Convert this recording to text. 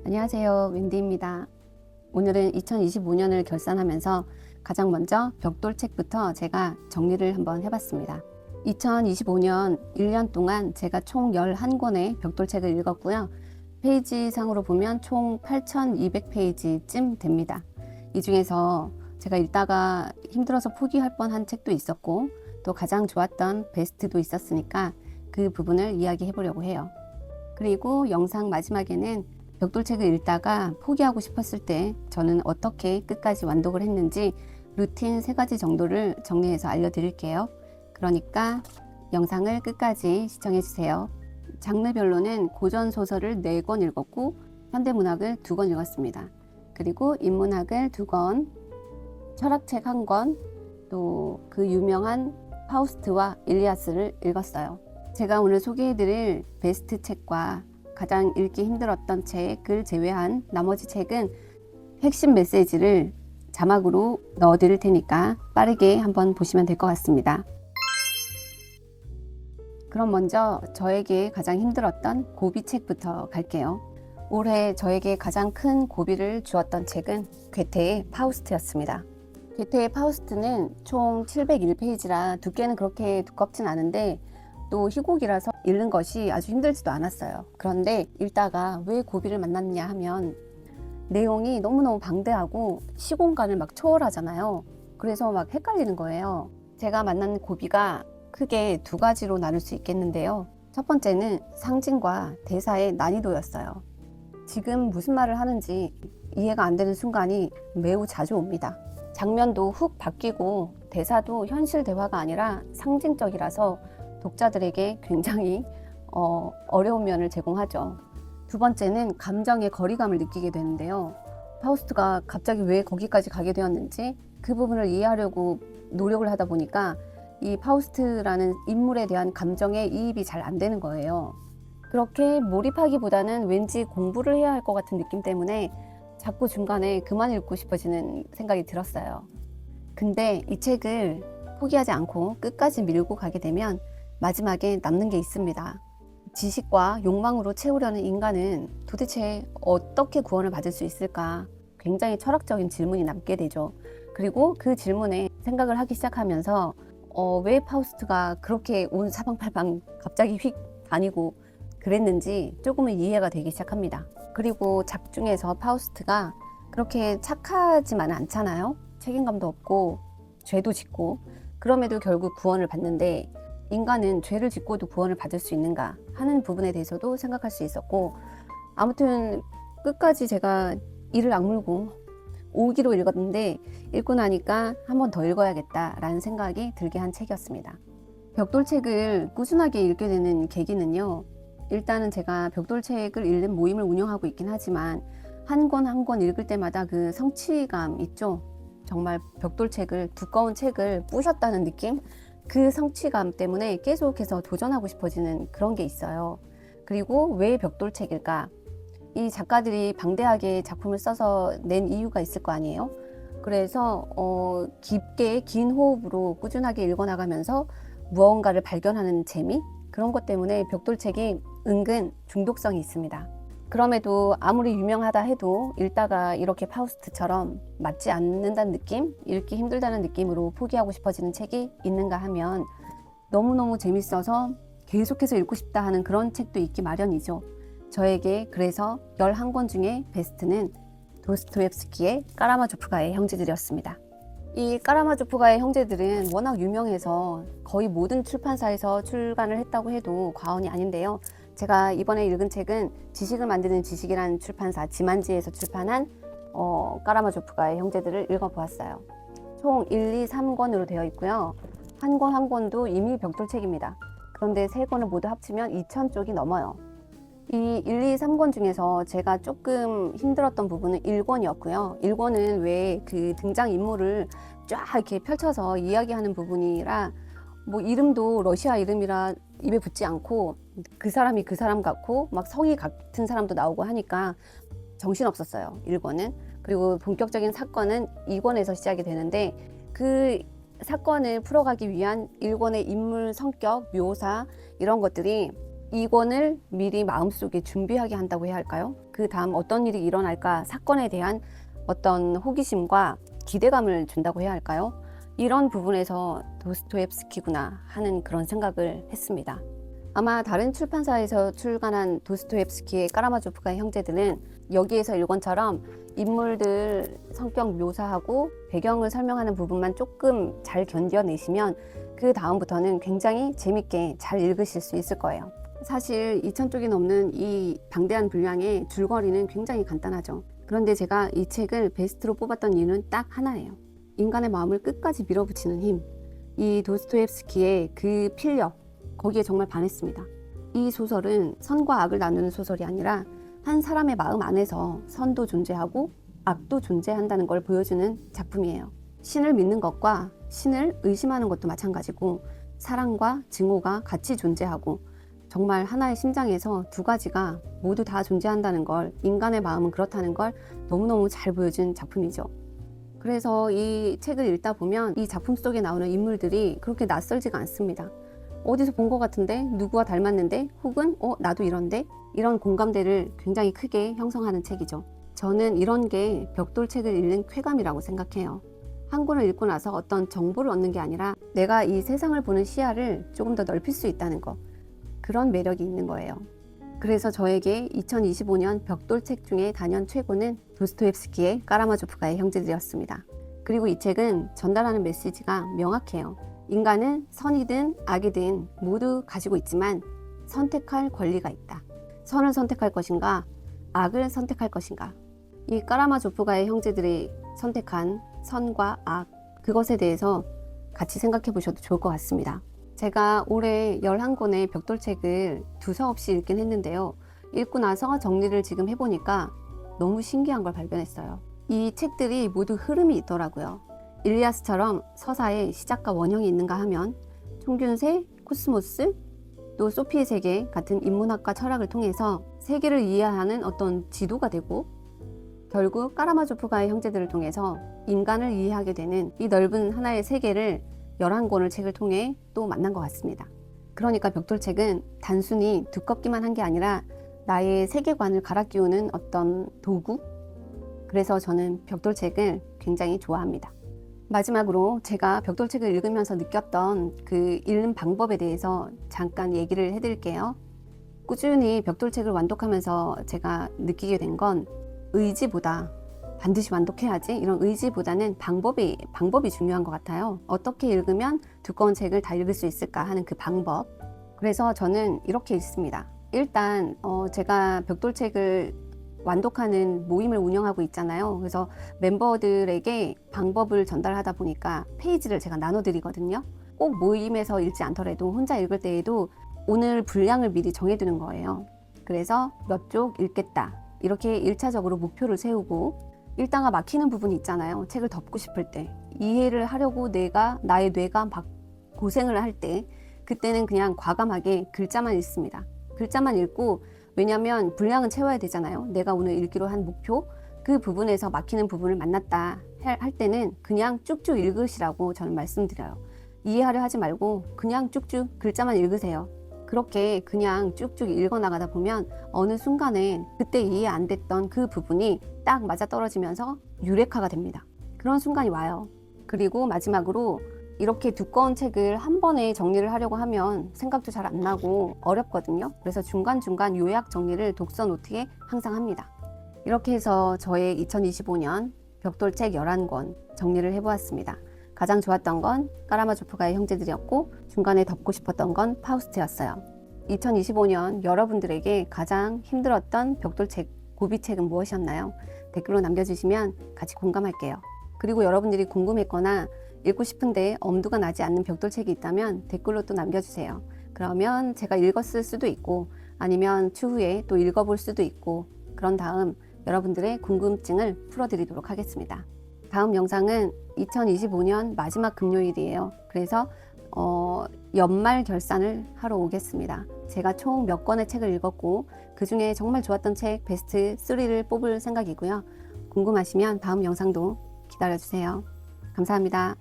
안녕하세요, 윈디입니다. 오늘은 2025년을 결산하면서 가장 먼저 벽돌책부터 제가 정리를 한번 해봤습니다. 2025년 1년 동안 제가 총 11권의 벽돌책을 읽었고요. 페이지 상으로 보면 총 8,200페이지쯤 됩니다. 이 중에서 제가 읽다가 힘들어서 포기할 뻔한 책도 있었고, 또 가장 좋았던 베스트도 있었으니까 그 부분을 이야기해 보려고 해요. 그리고 영상 마지막에는 벽돌책을 읽다가 포기하고 싶었을 때 저는 어떻게 끝까지 완독을 했는지 루틴 3가지 정도를 정리해서 알려드릴게요. 그러니까 영상을 끝까지 시청해주세요. 장르별로는 고전소설을 4권 읽었고 현대문학을 2권 읽었습니다. 그리고 인문학을 2권, 철학책 1권, 또 그 유명한 파우스트와 일리아스를 읽었어요. 제가 오늘 소개해드릴 베스트 책과 가장 읽기 힘들었던 책을 제외한 나머지 책은 핵심 메시지를 자막으로 넣어드릴 테니까 빠르게 한번 보시면 될 것 같습니다. 그럼 먼저 저에게 가장 힘들었던 고비 책부터 갈게요. 올해 저에게 가장 큰 고비를 주었던 책은 괴테의 파우스트였습니다. 괴테의 파우스트는 총 701페이지라 두께는 그렇게 두껍진 않은데 또 희곡이라서 읽는 것이 아주 힘들지도 않았어요. 그런데 읽다가 왜 고비를 만났냐 하면 내용이 너무너무 방대하고 시공간을 막 초월하잖아요. 그래서 막 헷갈리는 거예요. 제가 만난 고비가 크게 2가지로 나눌 수 있겠는데요. 첫 번째는 상징과 대사의 난이도였어요. 지금 무슨 말을 하는지 이해가 안 되는 순간이 매우 자주 옵니다. 장면도 훅 바뀌고 대사도 현실 대화가 아니라 상징적이라서 독자들에게 굉장히 어려운 면을 제공하죠. 두 번째는 감정의 거리감을 느끼게 되는데요. 파우스트가 갑자기 왜 거기까지 가게 되었는지 그 부분을 이해하려고 노력을 하다 보니까 이 파우스트라는 인물에 대한 감정의 이입이 잘 안 되는 거예요. 그렇게 몰입하기보다는 왠지 공부를 해야 할 것 같은 느낌 때문에 자꾸 중간에 그만 읽고 싶어지는 생각이 들었어요. 근데 이 책을 포기하지 않고 끝까지 밀고 가게 되면 마지막에 남는 게 있습니다. 지식과 욕망으로 채우려는 인간은 도대체 어떻게 구원을 받을 수 있을까? 굉장히 철학적인 질문이 남게 되죠. 그리고 그 질문에 생각을 하기 시작하면서 왜 파우스트가 그렇게 온 사방팔방 갑자기 휙 다니고 그랬는지 조금은 이해가 되기 시작합니다. 그리고 작중에서 파우스트가 그렇게 착하지만은 않잖아요. 책임감도 없고 죄도 짓고 그럼에도 결국 구원을 받는데 인간은 죄를 짓고도 구원을 받을 수 있는가 하는 부분에 대해서도 생각할 수 있었고, 아무튼 끝까지 제가 이를 악물고 5기로 읽었는데 읽고 나니까 한 번 더 읽어야겠다라는 생각이 들게 한 책이었습니다. 벽돌책을 꾸준하게 읽게 되는 계기는요, 일단은 제가 벽돌책을 읽는 모임을 운영하고 있긴 하지만 한 권 한 권 읽을 때마다 그 성취감 있죠. 정말 벽돌책을, 두꺼운 책을 부셨다는 느낌? 그 성취감 때문에 계속해서 도전하고 싶어지는 그런 게 있어요. 그리고 왜 벽돌책일까? 이 작가들이 방대하게 작품을 써서 낸 이유가 있을 거 아니에요? 그래서 깊게 긴 호흡으로 꾸준하게 읽어나가면서 무언가를 발견하는 재미? 그런 것 때문에 벽돌책이 은근 중독성이 있습니다. 그럼에도 아무리 유명하다 해도 읽다가 이렇게 파우스트처럼 맞지 않는다는 느낌, 읽기 힘들다는 느낌으로 포기하고 싶어지는 책이 있는가 하면 너무너무 재밌어서 계속해서 읽고 싶다 하는 그런 책도 있기 마련이죠. 저에게 그래서 11권 중에 베스트는 도스토옙스키의 까라마조프가의 형제들이었습니다. 이 까라마조프가의 형제들은 워낙 유명해서 거의 모든 출판사에서 출간을 했다고 해도 과언이 아닌데요. 제가 이번에 읽은 책은 지식을 만드는 지식이라는 출판사 지만지에서 출판한 까라마조프가의 형제들을 읽어보았어요. 총 1, 2, 3권으로 되어 있고요. 한 권 한 권도 이미 벽돌책입니다. 그런데 3권을 모두 합치면 2000쪽이 넘어요. 이 1, 2, 3권 중에서 제가 조금 힘들었던 부분은 1권이었고요. 1권은 왜 그 등장인물을 쫙 이렇게 펼쳐서 이야기하는 부분이라 뭐 이름도 러시아 이름이라 입에 붙지 않고 그 사람이 그 사람 같고 막 성이 같은 사람도 나오고 하니까 정신없었어요. 1권은. 그리고 본격적인 사건은 2권에서 시작이 되는데 그 사건을 풀어가기 위한 1권의 인물 성격, 묘사 이런 것들이 2권을 미리 마음속에 준비하게 한다고 해야 할까요? 그 다음 어떤 일이 일어날까 사건에 대한 어떤 호기심과 기대감을 준다고 해야 할까요? 이런 부분에서 도스토옙스키구나 하는 그런 생각을 했습니다. 아마 다른 출판사에서 출간한 도스토옙스키의 까라마조프가의 형제들은 여기에서 1권처럼 인물들 성격 묘사하고 배경을 설명하는 부분만 조금 잘 견뎌내시면 그 다음부터는 굉장히 재밌게 잘 읽으실 수 있을 거예요. 사실 2000쪽이 넘는 이 방대한 분량의 줄거리는 굉장히 간단하죠. 그런데 제가 이 책을 베스트로 뽑았던 이유는 딱 하나예요. 인간의 마음을 끝까지 밀어붙이는 힘. 이 도스토옙스키의 그 필력, 거기에 정말 반했습니다. 이 소설은 선과 악을 나누는 소설이 아니라 한 사람의 마음 안에서 선도 존재하고 악도 존재한다는 걸 보여주는 작품이에요. 신을 믿는 것과 신을 의심하는 것도 마찬가지고 사랑과 증오가 같이 존재하고 정말 하나의 심장에서 두 가지가 모두 다 존재한다는 걸, 인간의 마음은 그렇다는 걸 너무너무 잘 보여준 작품이죠. 그래서 이 책을 읽다 보면 이 작품 속에 나오는 인물들이 그렇게 낯설지가 않습니다. 어디서 본 것 같은데, 누구와 닮았는데, 혹은 나도 이런데, 이런 공감대를 굉장히 크게 형성하는 책이죠. 저는 이런 게 벽돌책을 읽는 쾌감이라고 생각해요. 한 권을 읽고 나서 어떤 정보를 얻는 게 아니라 내가 이 세상을 보는 시야를 조금 더 넓힐 수 있다는 거, 그런 매력이 있는 거예요. 그래서 저에게 2025년 벽돌책 중에 단연 최고는 도스토옙스키의 까라마조프가의 형제들이었습니다. 그리고 이 책은 전달하는 메시지가 명확해요. 인간은 선이든 악이든 모두 가지고 있지만 선택할 권리가 있다. 선을 선택할 것인가, 악을 선택할 것인가. 이 까라마조프가의 형제들이 선택한 선과 악, 그것에 대해서 같이 생각해 보셔도 좋을 것 같습니다. 제가 올해 11권의 벽돌책을 두서 없이 읽긴 했는데요. 읽고 나서 정리를 지금 해보니까 너무 신기한 걸 발견했어요. 이 책들이 모두 흐름이 있더라고요. 일리아스처럼 서사에 시작과 원형이 있는가 하면 총균세, 코스모스, 또 소피의 세계 같은 인문학과 철학을 통해서 세계를 이해하는 어떤 지도가 되고 결국 까라마조프가의 형제들을 통해서 인간을 이해하게 되는 이 넓은 하나의 세계를 11권의 책을 통해 또 만난 것 같습니다. 그러니까 벽돌책은 단순히 두껍기만 한 게 아니라 나의 세계관을 갈아 끼우는 어떤 도구? 그래서 저는 벽돌책을 굉장히 좋아합니다. 마지막으로 제가 벽돌책을 읽으면서 느꼈던 그 읽는 방법에 대해서 잠깐 얘기를 해드릴게요. 꾸준히 벽돌책을 완독하면서 제가 느끼게 된 건 의지보다 반드시 완독해야지 이런 의지보다는 방법이 중요한 것 같아요. 어떻게 읽으면 두꺼운 책을 다 읽을 수 있을까 하는 그 방법. 그래서 저는 이렇게 읽습니다. 일단 제가 벽돌책을 완독하는 모임을 운영하고 있잖아요. 그래서 멤버들에게 방법을 전달하다 보니까 페이지를 제가 나눠드리거든요. 꼭 모임에서 읽지 않더라도 혼자 읽을 때에도 오늘 분량을 미리 정해두는 거예요. 그래서 몇 쪽 읽겠다. 이렇게 1차적으로 목표를 세우고 읽다가 막히는 부분이 있잖아요. 책을 덮고 싶을 때. 이해를 하려고 나의 뇌가 막 고생을 할 때 그때는 그냥 과감하게 글자만 읽습니다. 글자만 읽고 왜냐하면 분량은 채워야 되잖아요. 내가 오늘 읽기로 한 목표 그 부분에서 막히는 부분을 만났다 할 때는 그냥 쭉쭉 읽으시라고 저는 말씀드려요. 이해하려 하지 말고 그냥 쭉쭉 글자만 읽으세요. 그렇게 그냥 쭉쭉 읽어나가다 보면 어느 순간에 그때 이해 안 됐던 그 부분이 딱 맞아떨어지면서 유레카가 됩니다. 그런 순간이 와요. 그리고 마지막으로 이렇게 두꺼운 책을 한 번에 정리를 하려고 하면 생각도 잘 안 나고 어렵거든요. 그래서 중간중간 요약 정리를 독서 노트에 항상 합니다. 이렇게 해서 저의 2025년 벽돌책 11권 정리를 해보았습니다. 가장 좋았던 건 까라마조프가의 형제들이었고 중간에 덮고 싶었던 건 파우스트였어요. 2025년 여러분들에게 가장 힘들었던 벽돌책, 고비책은 무엇이었나요? 댓글로 남겨주시면 같이 공감할게요. 그리고 여러분들이 궁금했거나 읽고 싶은데 엄두가 나지 않는 벽돌책이 있다면 댓글로 또 남겨주세요. 그러면 제가 읽었을 수도 있고 아니면 추후에 또 읽어볼 수도 있고 그런 다음 여러분들의 궁금증을 풀어드리도록 하겠습니다. 다음 영상은 2025년 마지막 금요일이에요. 그래서 연말 결산을 하러 오겠습니다. 제가 총 몇 권의 책을 읽었고 그 중에 정말 좋았던 책 베스트 3를 뽑을 생각이고요. 궁금하시면 다음 영상도 기다려주세요. 감사합니다.